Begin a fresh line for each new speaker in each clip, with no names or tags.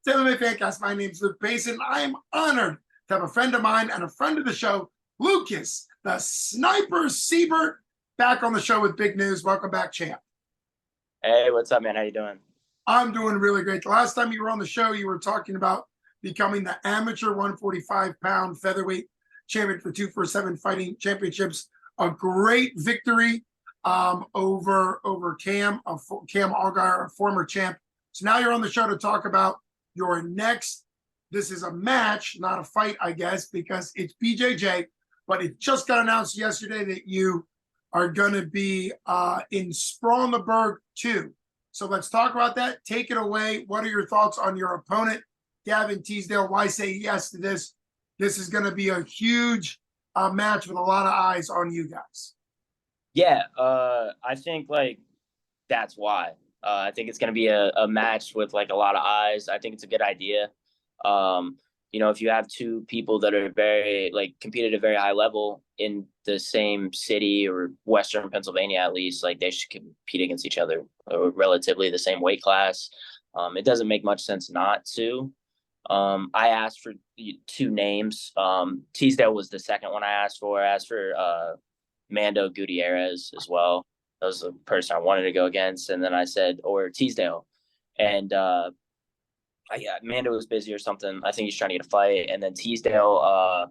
MMA Fancast. My name is Luke Payson. I am honored to have a friend of mine and a friend of the show, Lucas, the Sniper Seibert, back on the show with big news. Welcome back, champ.
Hey, what's up, man? How you doing?
I'm doing really great. The last time you were on the show, you were talking about becoming the amateur 145-pound featherweight champion for 247 Fighting Championships. A great victory over Cam Allgaier, a former champ. So now you're on the show to talk about your next. This is a match, not a fight, I guess, because it's BJJ. But it just got announced yesterday that you are going to be in Sprawl in the Burgh 2. So let's talk about that. Take it away. What are your thoughts on your opponent, Gavin Teasdale? Why say yes to this? This is going to be a huge match with a lot of eyes on you guys.
Yeah, I think that's why. I think it's going to be a match with a lot of eyes. I think it's a good idea. If you have two people that are very compete at a very high level in the same city or Western Pennsylvania, at least, they should compete against each other or relatively the same weight class. It doesn't make much sense not to. I asked for two names. Teasdale was the second one I asked for. I asked for Mando Gutierrez as well. That was the person I wanted to go against. And then I said, or Teasdale. And Mando was busy or something. I think he's trying to get a fight. And then Teasdale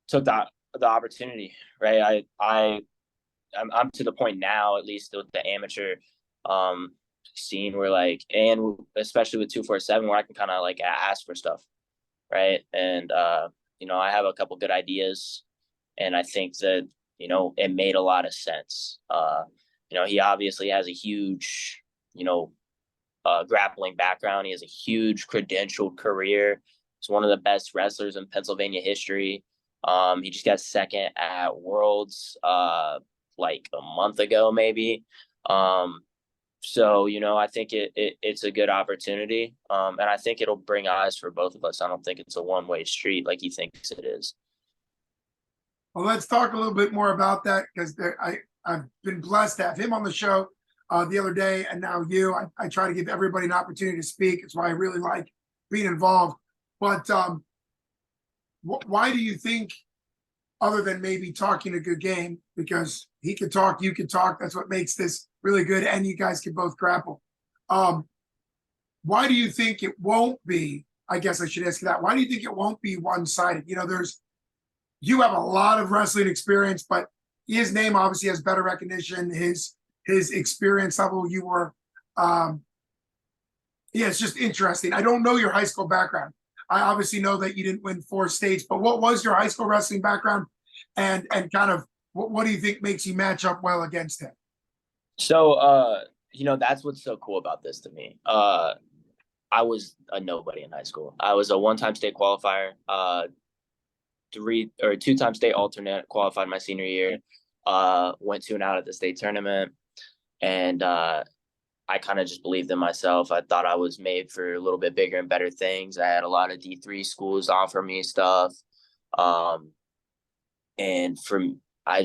took the opportunity, right? I'm to the point now, at least with the amateur scene where and especially with 247 where I can kind of ask for stuff, right? And I have a couple good ideas, and I think that it made a lot of sense. He obviously has a huge grappling background. He has a huge credentialed career. He's one of the best wrestlers in Pennsylvania history. He just got second at Worlds a month ago, maybe. So, I think it's a good opportunity. And I think it'll bring eyes for both of us. I don't think it's a one-way street like he thinks it is.
Well, let's talk a little bit more about that, because I've been blessed to have him on the show the other day, and now you. I try to give everybody an opportunity to speak. It's why I really like being involved. But why do you think, other than maybe talking a good game, because he could talk, you could talk, that's what makes this really good, and you guys can both grapple. Why do you think it won't be, I guess I should ask you that, why do you think it won't be one-sided? You have a lot of wrestling experience, but his name obviously has better recognition, his experience level, it's just interesting. I don't know your high school background. I obviously know that you didn't win 4 states, but what was your high school wrestling background, and kind of what do you think makes you match up well against him?
So, that's what's so cool about this to me. I was a nobody in high school. I was a one-time state qualifier, 2-time state alternate, qualified my senior year, went 2 and out at the state tournament. And I kind of just believed in myself. I thought I was made for a little bit bigger and better things. I had a lot of D3 schools offer me stuff. And I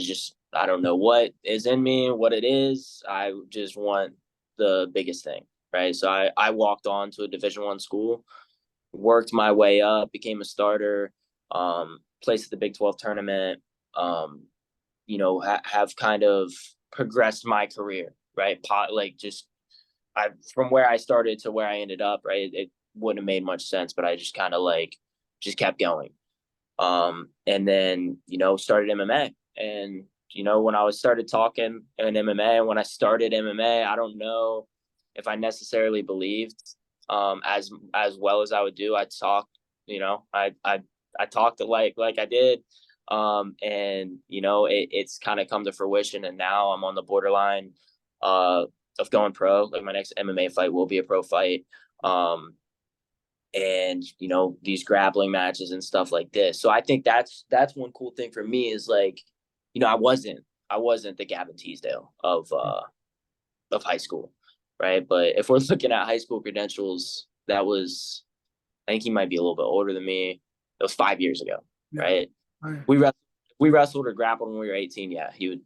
don't know what is in me, what it is. I just want the biggest thing, right? So I walked on to a Division I school, worked my way up, became a starter, placed at the Big 12 tournament, have kind of progressed my career, right? From where I started to where I ended up, right? It wouldn't have made much sense, but I just kind of just kept going. And then, started MMA. And, when I started talking in MMA, and when I started MMA, I don't know if I necessarily believed as well as I would do. I talked, I talked like I did. And it's kind of come to fruition, and now I'm on the borderline of going pro. My next MMA fight will be a pro fight. And these grappling matches and stuff like this. So I think that's one cool thing for me is I wasn't the Gavin Teasdale of high school, right? But if we're looking at high school credentials, I think he might be a little bit older than me. It was 5 years ago, right? We wrestled or grappled when we were 18. Yeah, he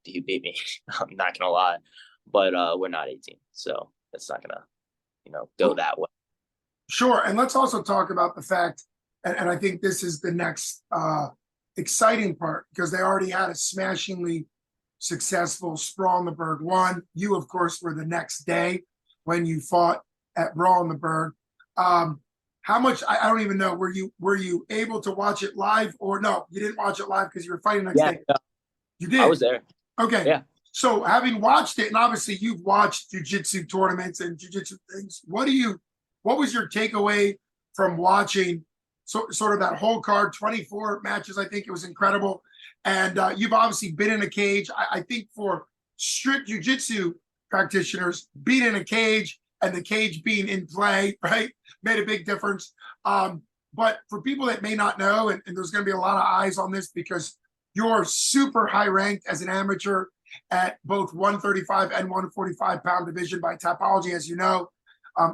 beat me. I'm not gonna lie, but we're not 18, so it's not gonna go that way.
Sure. And let's also talk about the fact, and I think this is the next exciting part, because they already had a smashingly successful sprawl in the burgh one. You, of course, were the next day when you fought at Brawl in the Burgh. How much, I don't even know, were you able to watch it live, or no, you didn't watch it live because you were fighting the next
Yeah,
day?
no,
You
I
did.
was there.
Okay.
Yeah.
So having watched it, and obviously you've watched jiu-jitsu tournaments and jiu-jitsu things, what was your takeaway from watching sort of that whole card, 24 matches? I think it was incredible. And you've obviously been in a cage. I think for strict jiu-jitsu practitioners, being in a cage and the cage being in play, right, made a big difference. But for people that may not know, and there's going to be a lot of eyes on this because you're super high ranked as an amateur at both 135 and 145 pound division by Topology, as you know,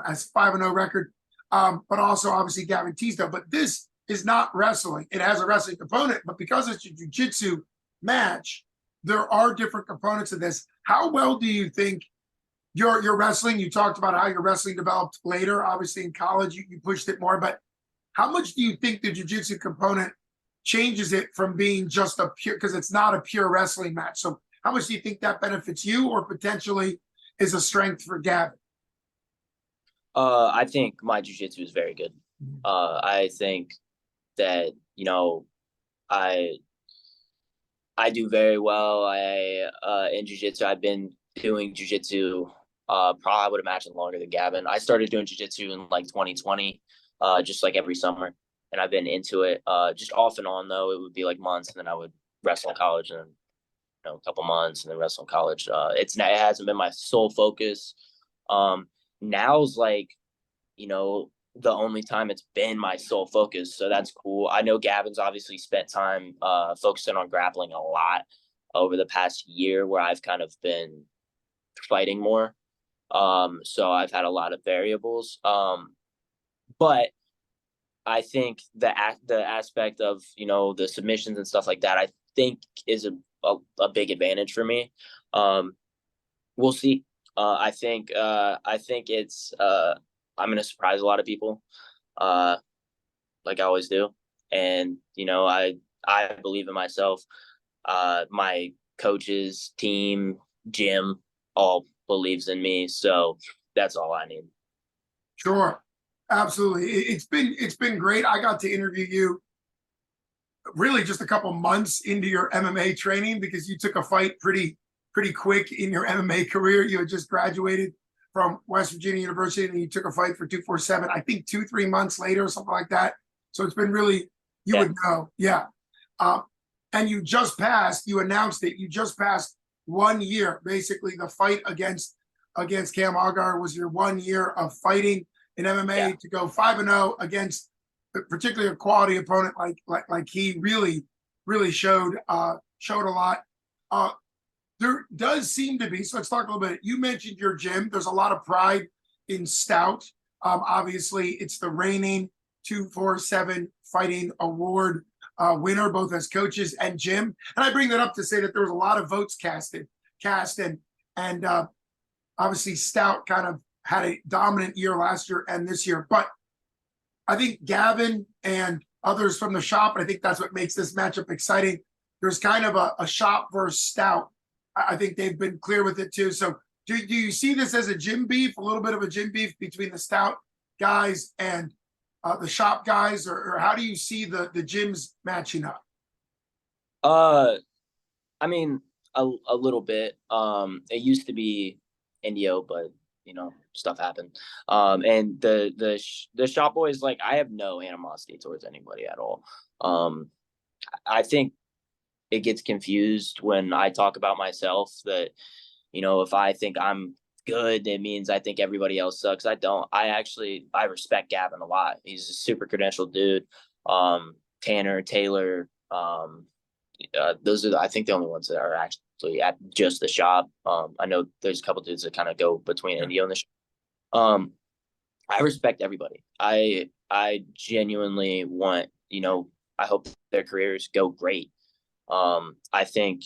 as 5-0 record, but also obviously Gavin Teasdale. But this is not wrestling. It has a wrestling component, but because it's a jiu-jitsu match, there are different components of this. How well do you think your wrestling, you talked about how your wrestling developed later, obviously in college, you pushed it more, but how much do you think the jiu-jitsu component changes it from being just a pure, because it's not a pure wrestling match? So how much do you think that benefits you or potentially is a strength for Gavin?
I think my jiu-jitsu is very good. I think that, I do very well. In jiu-jitsu, I've been doing jiu-jitsu probably, I would imagine, longer than Gavin. I started doing jiu-jitsu in like 2020, just like every summer, and I've been into it just off and on. Though it would be like months, and then I would wrestle in college, and a couple months, and then wrestle in college. It hasn't been my sole focus. Now's like, the only time it's been my sole focus, so that's cool. I know Gavin's obviously spent time focusing on grappling a lot over the past year, where I've kind of been fighting more. So I've had a lot of variables. But I think the aspect of, the submissions and stuff like that, I think is a big advantage for me. We'll see. I think it's I'm gonna surprise a lot of people, like I always do. And I believe in myself. My coaches, team, gym, all believes in me. So that's all I need.
Sure. Absolutely. It's been great. I got to interview you really just a couple months into your MMA training, because you took a fight pretty quick in your MMA career. You had just graduated from West Virginia University and you took a fight for 247, I think 2-3 months later, something like that. So it's been really, you would know. Yeah. And you announced it, you just passed 1 year. Basically the fight against Cam Agar was your 1 year of fighting in MMA, to go 5-0 against particularly a quality opponent like he really showed a lot. There does seem to be, so let's talk a little bit. You mentioned your gym. There's a lot of pride in Stout. Obviously, it's the reigning 247 fighting award winner, both as coaches and gym. And I bring that up to say that there was a lot of votes cast, and obviously Stout kind of had a dominant year last year and this year. But I think Gavin and others from the shop, and I think that's what makes this matchup exciting, there's kind of a shop versus Stout. I think they've been clear with it too. So do you see this as a gym beef, a little bit of a gym beef between the Stout guys and the shop guys, or how do you see the gyms matching up?
I mean, a little bit. It used to be Indio, but stuff happened. And the shop boys, like, I have no animosity towards anybody at all. I think it gets confused when I talk about myself that, if I think I'm good, it means I think everybody else sucks. I don't. I respect Gavin a lot. He's a super credentialed dude. Tanner, Taylor, those are, I think, the only ones that are actually at just the shop. I know there's a couple dudes that kind of go between Indio and the shop. I respect everybody. I genuinely want, I hope their careers go great. I think,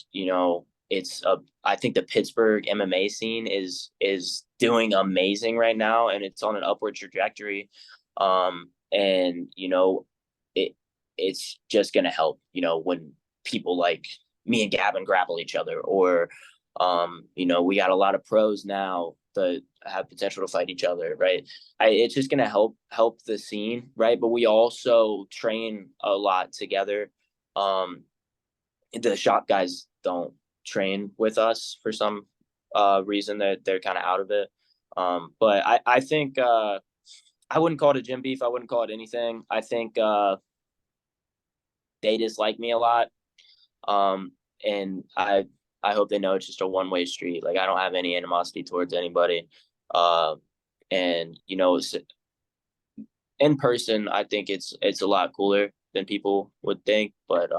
I think the Pittsburgh MMA scene is doing amazing right now, and it's on an upward trajectory. And it's just gonna help, when people like me and Gavin grapple each other, or we got a lot of pros now that have potential to fight each other, right? It's just gonna help the scene, right? But we also train a lot together. The shop guys don't train with us for some reason, that they're kind of out of it. But I think I wouldn't call it a gym beef. I wouldn't call it anything. I think they dislike me a lot. And I hope they know it's just a one-way street. Like, I don't have any animosity towards anybody. And in person, I think it's a lot cooler than people would think. But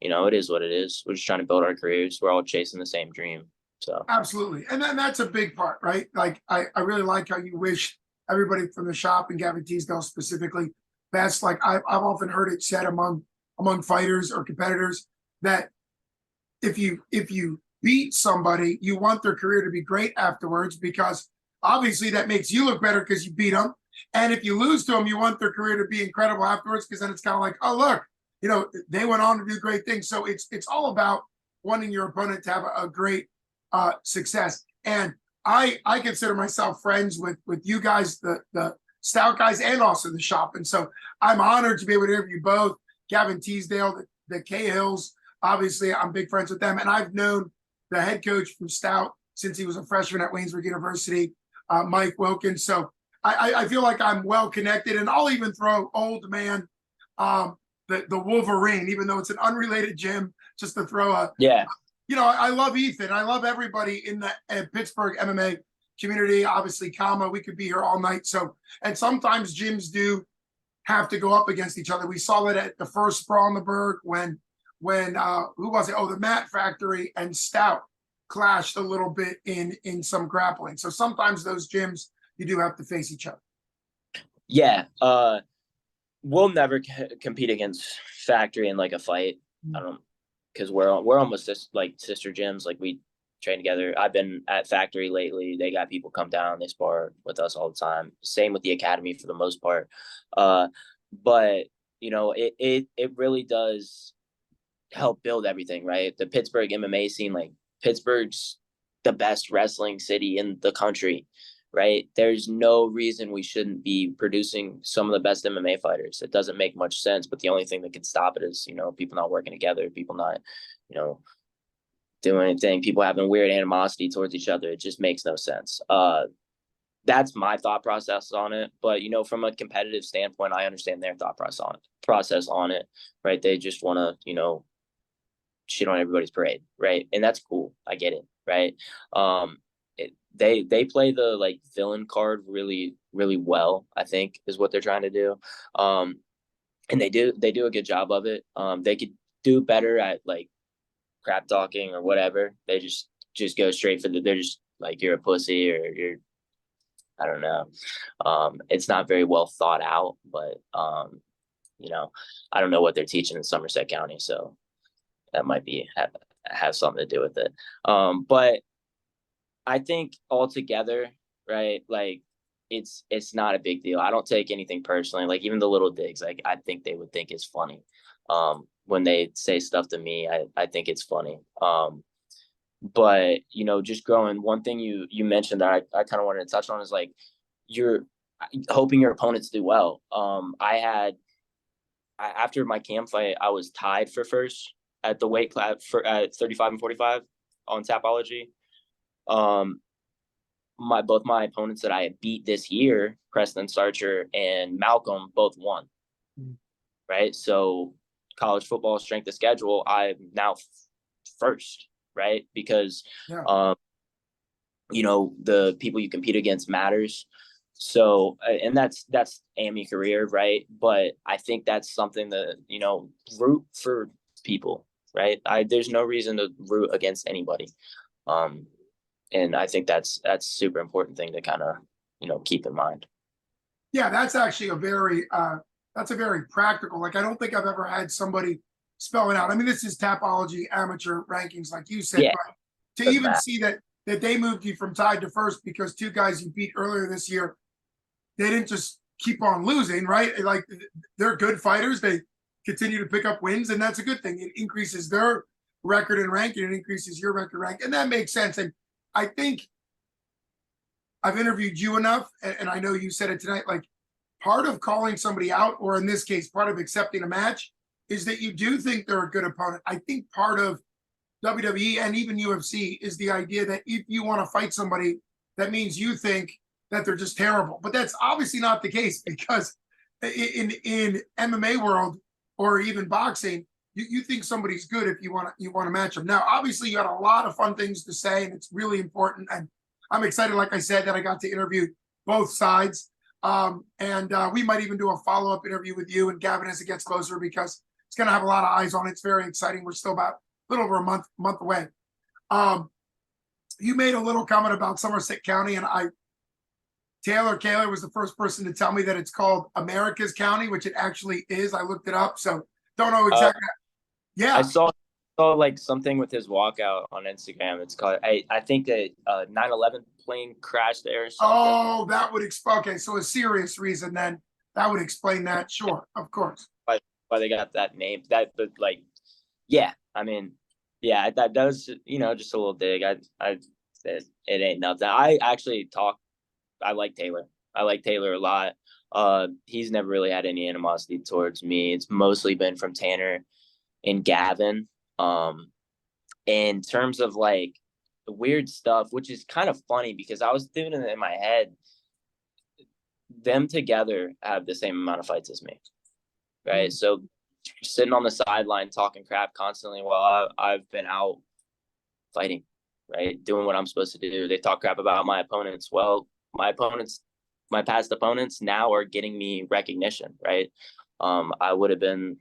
it is what it is. We're just trying to build our careers. We're all chasing the same dream. So
Absolutely. And then that's a big part, right? Like, I really like how you wish everybody from the shop, and Gavin Teasdale specifically, best. Like, I've often heard it said among fighters or competitors that if you beat somebody, you want their career to be great afterwards, because obviously that makes you look better because you beat them. And if you lose to them, you want their career to be incredible afterwards, because then it's kind of like, oh, look, they went on to do great things. So it's all about wanting your opponent to have a great success. And I consider myself friends with you guys, the Stout guys, and also the shop. And so I'm honored to be able to interview both Gavin Teasdale, the Cahills. Obviously, I'm big friends with them. And I've known the head coach from Stout since he was a freshman at Waynesburg University, Mike Wilkins. So I feel like I'm well connected. And I'll even throw old man, the Wolverine, even though it's an unrelated gym, just to throw a
yeah.
I love Ethan. I love everybody in the Pittsburgh MMA community. Obviously, we could be here all night. So, and sometimes gyms do have to go up against each other. We saw that at the first sprawl in the burgh when who was it? Oh, the Mat Factory and Stout clashed a little bit in some grappling. So sometimes those gyms, you do have to face each other.
Yeah. We'll never compete against Factory in like a fight. I don't, because we're almost just like sister gyms. Like, we train together. I've been at Factory lately. They got people come down. They spar with us all the time. Same with the academy for the most part. But it really does help build everything, right? The Pittsburgh MMA scene, like, Pittsburgh's the best wrestling city in the country, right? There's no reason we shouldn't be producing some of the best MMA fighters. It doesn't make much sense, but the only thing that can stop it is, people not working together, people not, doing anything, people having weird animosity towards each other. It just makes no sense. That's my thought process on it. But, from a competitive standpoint, I understand their thought process on it, right? They just want to, shit on everybody's parade, right? And that's cool. I get it, right? They play the like villain card really, really well, I think, is what they're trying to do. And they do a good job of it. They could do better at like crap talking or whatever. They just go straight for they're just like, you're a pussy, or you're, I don't know. It's not very well thought out, but I don't know what they're teaching in Somerset County, so that might have something to do with it. But I think altogether, right, like, it's not a big deal. I don't take anything personally. Like, even the little digs, like, I think they would think it's funny. When they say stuff to me, I think it's funny. But just growing, one thing you mentioned that I kind of wanted to touch on is, like, you're hoping your opponents do well. After my cam fight, I was tied for first at the weight class at 35 and 45 on Tapology. Both my opponents that I had beat this year, Preston Starcher and Malcolm, both won. Right. So college football strength of schedule, I'm now first, right? Because the people you compete against matters. So, and that's ammy career, right? But I think that's something that, root for people, right? There's no reason to root against anybody. And I think that's super important thing to kind of, keep in mind.
Yeah, that's actually a very practical, like, I don't think I've ever had somebody spell it out. I mean, this is Tapology amateur rankings, like you said,
Yeah,
but to even see that they moved you from tied to first because two guys you beat earlier this year, they didn't just keep on losing, right? Like they're good fighters. They continue to pick up wins, and that's a good thing. It increases their record and rank, and it increases your record rank, and that makes sense. And I think I've interviewed you enough, and I know you said it tonight. Like part of calling somebody out, or in this case, part of accepting a match, is that you do think they're a good opponent. I think part of WWE and even UFC is the idea that if you want to fight somebody, that means you think that they're just terrible. But that's obviously not the case, because in MMA world or even boxing, you think somebody's good if you want to match them. Now, obviously, you had a lot of fun things to say, and it's really important. And I'm excited, like I said, that I got to interview both sides. We might even do a follow-up interview with you and Gavin as it gets closer, because it's going to have a lot of eyes on it. It's very exciting. We're still about a little over a month away. You made a little comment about Somerset County, and Taylor Kaler was the first person to tell me that it's called America's County, which it actually is. I looked it up, so don't know exactly. Yeah,
I saw like something with his walkout on Instagram. It's called, I think that 9/11 plane crashed there or something.
Oh, that would explain. Okay, so a serious reason then. That would explain that. Sure, of course.
Why they got that name? But like, yeah, I mean, yeah, that does, just a little dig. It ain't nothing. I like Taylor. I like Taylor a lot. He's never really had any animosity towards me. It's mostly been from Tanner and Gavin. In terms of like the weird stuff, which is kind of funny because I was doing it in my head, them together have the same amount of fights as me, right? Mm-hmm. So sitting on the sideline talking crap constantly while I've been out fighting, right? Doing what I'm supposed to do. They talk crap about my opponents. Well, my past opponents now are getting me recognition, right? I would have been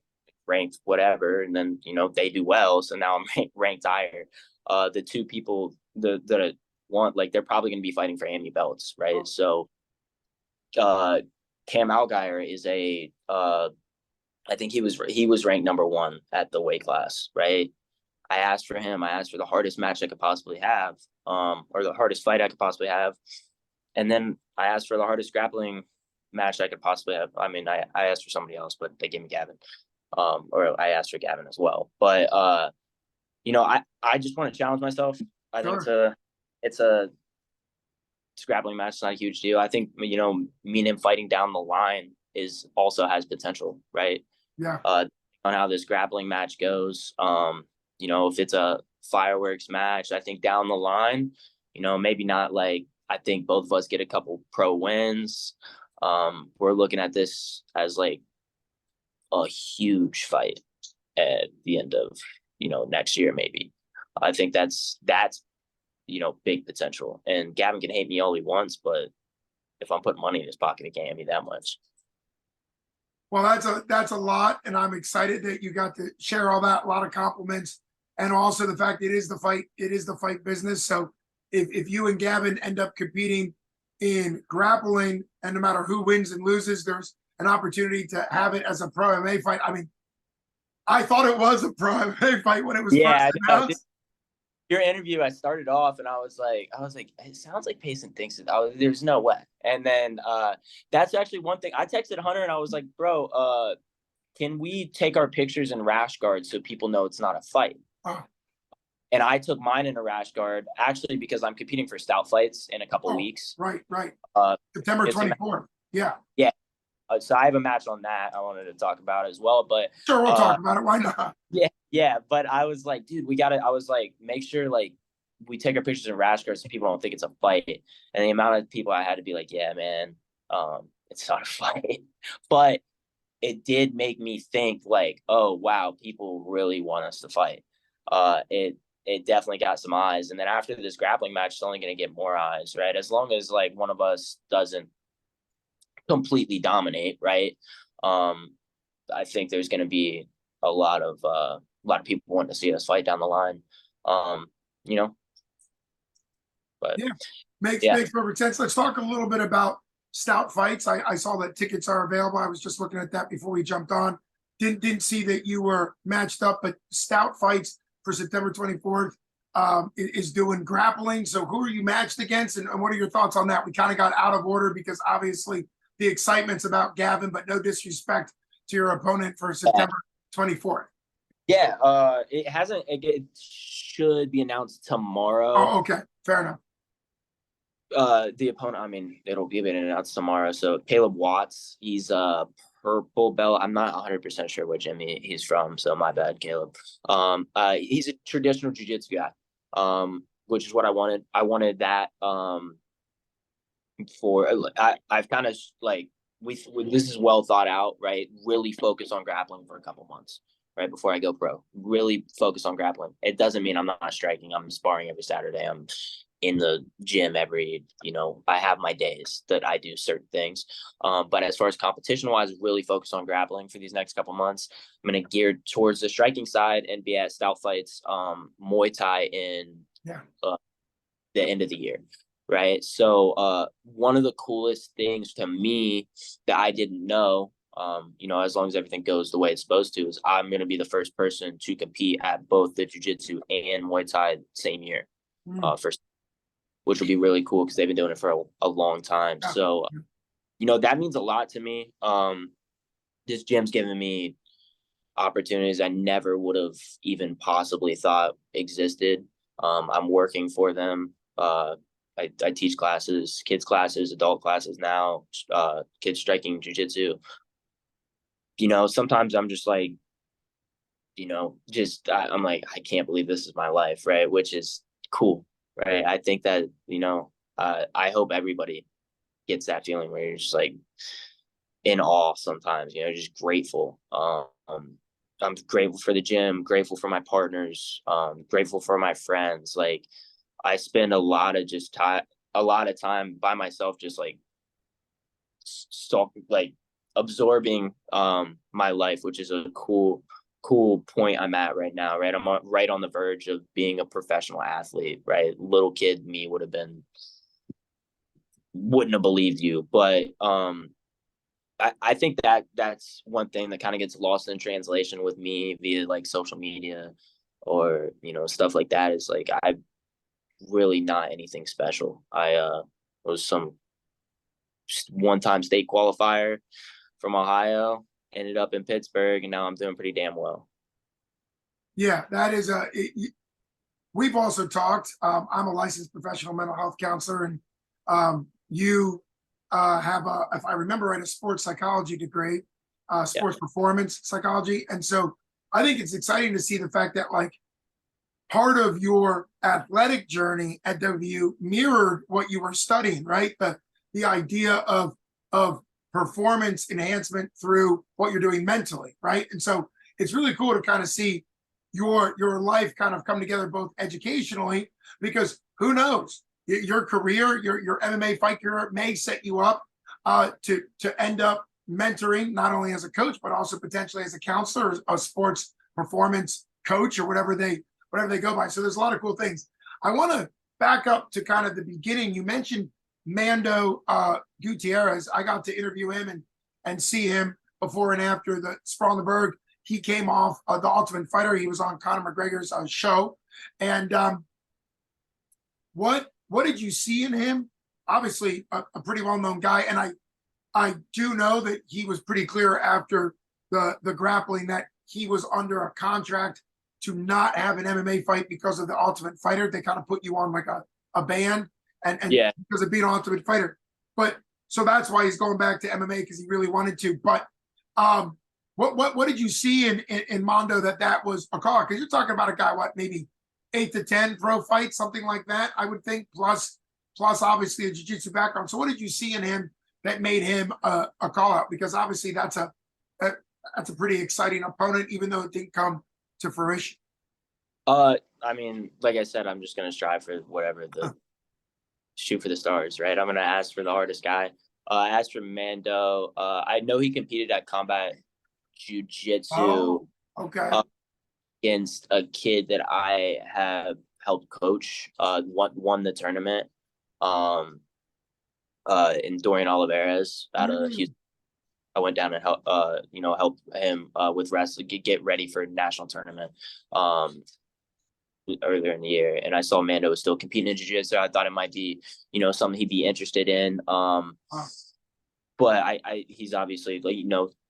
ranked whatever, and then they do well, so now I'm ranked higher. The two people that I want, like, they're probably going to be fighting for ammy belts, right? Oh. So Cam Algier is I think he was ranked number 1 at the weight class, right? I asked for him. I asked for the hardest match I could possibly have, or the hardest fight I could possibly have. And then I asked for the hardest grappling match I could possibly have. I mean, I asked for somebody else, but they gave me Gavin. Or I asked for Gavin as well. But I just want to challenge myself. I think it's a grappling match. It's not a huge deal. I think me and him fighting down the line also has potential, right?
Yeah.
On how this grappling match goes. If it's a fireworks match, I think down the line, maybe not like, I think both of us get a couple pro wins. We're looking at this as like a huge fight at the end of, next year, maybe. I think that's big potential. And Gavin can hate me all he wants, but if I'm putting money in his pocket, he can't hate me that much.
Well, that's a lot, and I'm excited that you got to share all that. A lot of compliments, and also the fact it is the fight business. So if you and Gavin end up competing in grappling, and no matter who wins and loses, there's an opportunity to have it as a pro MMA fight. I mean, I thought it was a pro MMA fight when it was first announced.
Your interview, I started off and I was like, it sounds like Payson thinks it. There's no way. And then that's actually one thing. I texted Hunter and I was like, bro, can we take our pictures in rash guard so people know it's not a fight? Oh. And I took mine in a rash guard, actually, because I'm competing for Stout fights in a couple weeks.
Right. September 24th. Yeah.
Yeah. So I have a match on that I wanted to talk about as well. But
sure, we'll talk about it. Why not?
Yeah. But I was like, dude, I was like, make sure like we take our pictures in rash guards so people don't think it's a fight. And the amount of people I had to be like, yeah, man, it's not a fight. But it did make me think like, oh wow, people really want us to fight. It definitely got some eyes. And then after this grappling match, it's only going to get more eyes, right? As long as like one of us doesn't completely dominate, right? I think there's going to be a lot of people wanting to see us fight down the line. But
yeah, makes perfect sense. Let's talk a little bit about Stout fights. I saw that tickets are available. I was just looking at that before we jumped on. Didn't see that you were matched up, but Stout fights for September 24th is doing grappling. So who are you matched against, and what are your thoughts on that? We kind of got out of order because obviously the excitement's about Gavin, but no disrespect to your opponent for September 24th.
Yeah, it hasn't. It should be announced tomorrow.
Oh, okay, fair enough.
The opponent, I mean, it'll be announced tomorrow. So Caleb Watts, he's a purple belt. I'm not 100% sure what gym he's from, so my bad, Caleb. He's a traditional jiu-jitsu guy, which is what I wanted. I wanted that. I've kind of like this is well thought out, right? Really focus on grappling for a couple months, right, before I go pro. Really focus on grappling. It doesn't mean I'm not striking. I'm sparring every Saturday. I'm in the gym I have my days that I do certain things. But as far as competition wise, really focus on grappling for these next couple months. I'm going to gear towards the striking side and be at Stout Fights, Muay Thai in the end of the year. Right. So one of the coolest things to me that I didn't know, as long as everything goes the way it's supposed to, is I'm going to be the first person to compete at both the jiu-jitsu and Muay Thai same year, which will be really cool because they've been doing it for a long time. Yeah. So, that means a lot to me. This gym's given me opportunities I never would have even possibly thought existed. I'm working for them. I teach classes, kids classes, adult classes now, kids striking jiu-jitsu. Sometimes I'm just like, I'm like, I can't believe this is my life, right? Which is cool, right? I think that, I hope everybody gets that feeling where you're just like in awe sometimes, just grateful. I'm grateful for the gym, grateful for my partners, grateful for my friends. Like, I spend a lot of time by myself, just like absorbing my life, which is a cool point I'm at right now. Right, I'm right on the verge of being a professional athlete. Right, little kid me wouldn't have believed you, but I think that's one thing that kind of gets lost in translation with me via like social media or stuff like that. Is like I really not anything special. I was some one-time state qualifier from Ohio, ended up in Pittsburgh, and now I'm doing pretty damn well.
Yeah, that is we've also talked. I'm a licensed professional mental health counselor, and you have if I remember right, a sports psychology degree, sports performance psychology. And so I think it's exciting to see the fact that like part of your athletic journey at WU mirrored what you were studying, right? The idea of performance enhancement through what you're doing mentally, right? And so it's really cool to kind of see your life kind of come together both educationally, because who knows, your career, your MMA fight career may set you up to end up mentoring not only as a coach but also potentially as a counselor, a sports performance coach, or whatever they go by. So there's a lot of cool things. I want to back up to kind of the beginning. You mentioned Mando Gutierrez. I got to interview him and see him before and after the Sprawl on the Burgh. He came off The Ultimate Fighter. He was on Conor McGregor's show. And what did you see in him? Obviously, a pretty well-known guy. And I do know that he was pretty clear after the grappling that he was under a contract to not have an MMA fight because of The Ultimate Fighter. They kind of put you on like a ban and because of being an Ultimate Fighter. But so that's why he's going back to MMA, because he really wanted to. But what did you see in Mando that was a call? Because you're talking about a guy, maybe 8 to 10 pro fights, something like that, I would think, plus obviously a jiu-jitsu background. So what did you see in him that made him a call out? Because obviously that's a pretty exciting opponent, even though it didn't come to fruition.
I mean, like I said, I'm just gonna strive for whatever shoot for the stars, right? I'm gonna ask for the hardest guy. I asked for Mando. I know he competed at Combat Jiu-Jitsu against a kid that I have helped coach. Won the tournament. In Dorian Oliveras out of Houston. I went down and help him with wrestling, get ready for a national tournament earlier in the year. And I saw Mando was still competing in jiu-jitsu. I thought it might be, something he'd be interested in. But but he's obviously, like,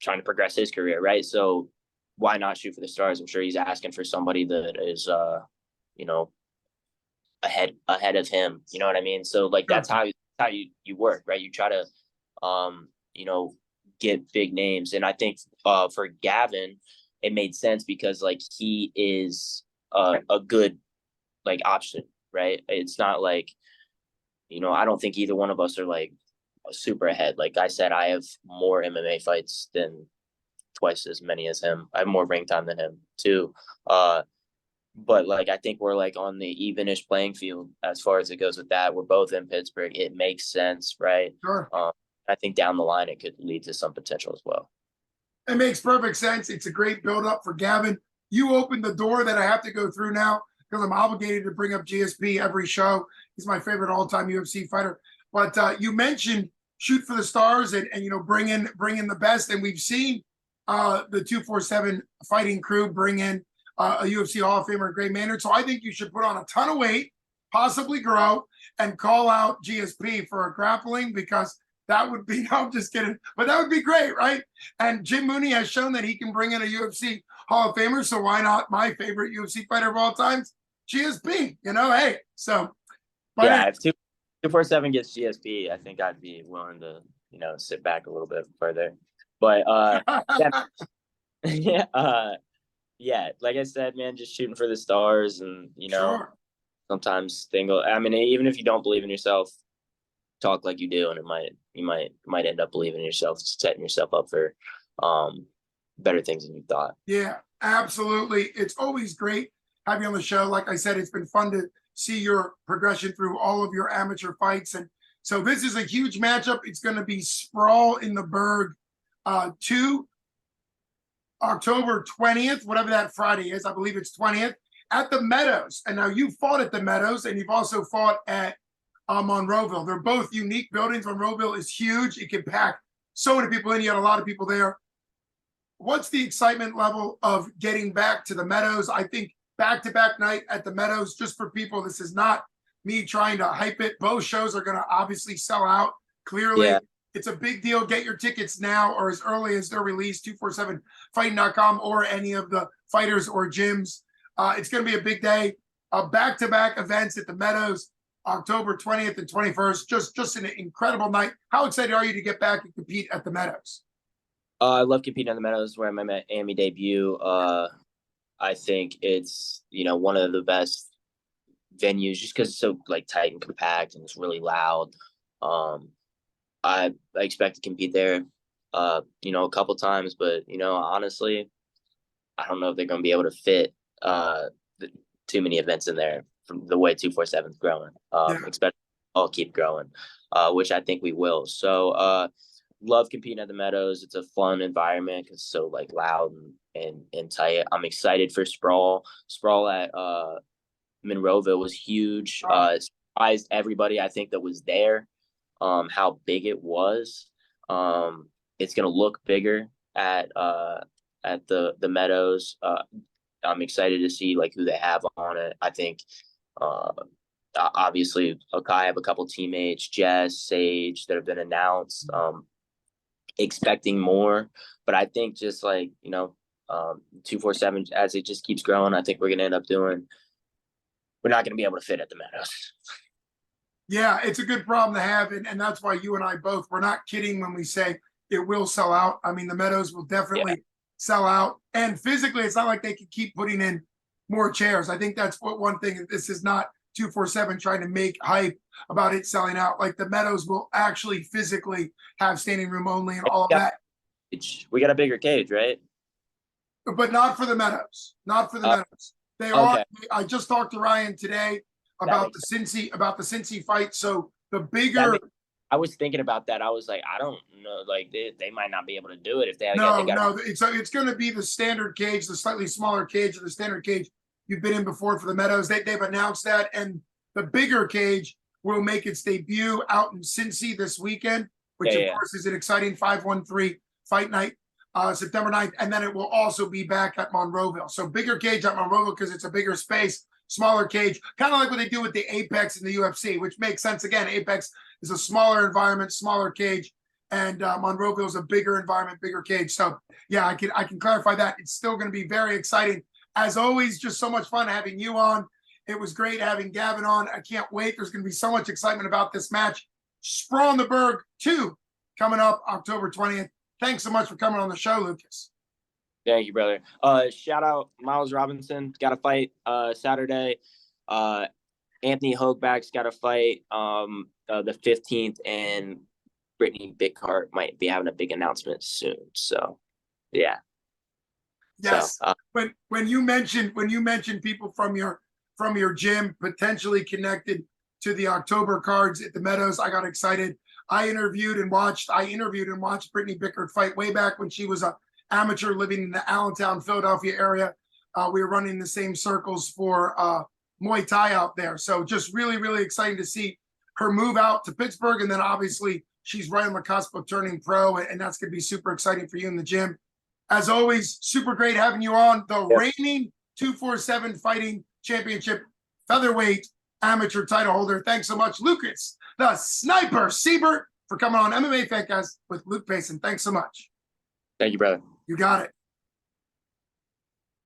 trying to progress his career, right? So why not shoot for the stars? I'm sure he's asking for somebody that is, you know, ahead of him. You know what I mean? So like
Sure.
that's how you work, right? You try to, you know, get big names, and I think for Gavin, it made sense because like he is a good like option, right? It's not like, I don't think either one of us are like super ahead. Like I said, I have more MMA fights than twice as many as him. I have more ring time than him too. But like I think we're like on the evenish playing field as far as it goes with that. We're both in Pittsburgh. It makes sense, right?
Sure.
I think down the line it could lead to some potential as well.
It makes perfect sense. It's a great build up for Gavin. You opened the door that I have to go through now because I'm obligated to bring up GSP every show. He's my favorite all-time UFC fighter. But you mentioned shoot for the stars and bring in the best, and we've seen the 247 fighting crew bring in a UFC Hall of Famer, Gray Maynard. So I think you should put on a ton of weight, possibly grow, and call out GSP for a grappling, because that would be, no, I'm just kidding, but that would be great, right? And Jim Mooney has shown that he can bring in a UFC Hall of Famer, so why not my favorite UFC fighter of all times, GSP? Hey, so.
Yeah, if 247 gets GSP, I think I'd be willing to, sit back a little bit further. But yeah, like I said, man, just shooting for the stars, and
Sure.
sometimes I mean, even if you don't believe in yourself, talk like you do, and you might end up believing in yourself, setting yourself up for better things than you thought.
Yeah, absolutely. It's always great having you on the show. Like I said, it's been fun to see your progression through all of your amateur fights. And so this is a huge matchup. It's going to be Sprawl in the Burgh 2, October 20th, whatever that Friday is. I believe it's 20th at the Meadows. And now you fought at the Meadows, and you've also fought at Monroeville. They're both unique buildings. Monroeville is huge. It can pack so many people in. You had a lot of people there. What's the excitement level of getting back to the Meadows? I think back-to-back night at the Meadows, just for people, this is not me trying to hype it. Both shows are going to obviously sell out. Clearly, yeah. It's a big deal. Get your tickets now or as early as they're released, 247fighting.com or any of the fighters or gyms. It's going to be a big day. Back-to-back events at the Meadows, October 20th and 21st. Just an incredible night. How excited are you to get back and compete at the Meadows?
I love competing at the Meadows, where I made my ammy debut. I think it's, one of the best venues just because it's so like tight and compact and it's really loud. I expect to compete there, a couple times, but, honestly, I don't know if they're going to be able to fit too many events in there from the way 247 is growing. Expect I'll keep growing, which I think we will. So, love competing at the Meadows. It's a fun environment because it's so like loud and tight. I'm excited for Sprawl. Sprawl at Monroeville was huge. Surprised everybody, I think, that was there. How big it was. It's gonna look bigger at the Meadows. I'm excited to see like who they have on it. I think obviously I have a couple teammates, Jess, Sage, that have been announced. Expecting more, but I think just like 247, as it just keeps growing, I think we're gonna end up we're not gonna be able to fit at the Meadows.
Yeah, it's a good problem to have, and that's why you and I both, we're not kidding when we say it will sell out. I mean, the Meadows will definitely sell out, and physically it's not like they can keep putting in more chairs. I think that's one thing. This is not 247 trying to make hype about it selling out. Like the Meadows will actually physically have standing room only and all of that.
We got a bigger cage, right?
But not for the Meadows. Not for the Meadows. They are. I just talked to Ryan today about the Cincy fight. So the bigger.
I was thinking about that. I was like, I don't know. Like they might not be able to do it if they.
No. It's going to be the standard cage, the slightly smaller cage of the standard cage you've been in before for the Meadows. They've announced that, and the bigger cage will make its debut out in Cincy this weekend, which of course is an exciting 513 fight night, September 9th. And then it will also be back at Monroeville. So bigger cage at Monroeville because it's a bigger space, smaller cage, kind of like what they do with the Apex in the UFC, which makes sense. Again, Apex is a smaller environment, smaller cage. and Monroeville is a bigger environment, bigger cage. So yeah, I can clarify that. It's still going to be very exciting. As always, just so much fun having you on. It was great having Gavin on. I can't wait. There's going to be so much excitement about this match. Sprawl on the Burgh 2 coming up October 20th. Thanks so much for coming on the show, Lucas.
Thank you, brother. Shout out Miles Robinson, got a fight Saturday. Anthony Hogeback's got a fight the 15th, and Brittany Bickhart might be having a big announcement soon. So yeah.
Yes.
So,
when you mentioned people from your gym potentially connected to the October cards at the Meadows, I got excited. I interviewed and watched Brittany Bickhart fight way back when she was a amateur living in the Allentown, Philadelphia area. We were running the same circles for Muay Thai out there. So just really, really exciting to see her move out to Pittsburgh. And then obviously she's right on the cusp of turning pro, and that's going to be super exciting for you in the gym. As always, super great having you on. The reigning 247 Fighting Championship featherweight amateur title holder. Thanks so much, Lucas, the Sniper Seibert, for coming on MMA Fancast with Luke Payson. Thanks so much.
thank you, brother.
You got it.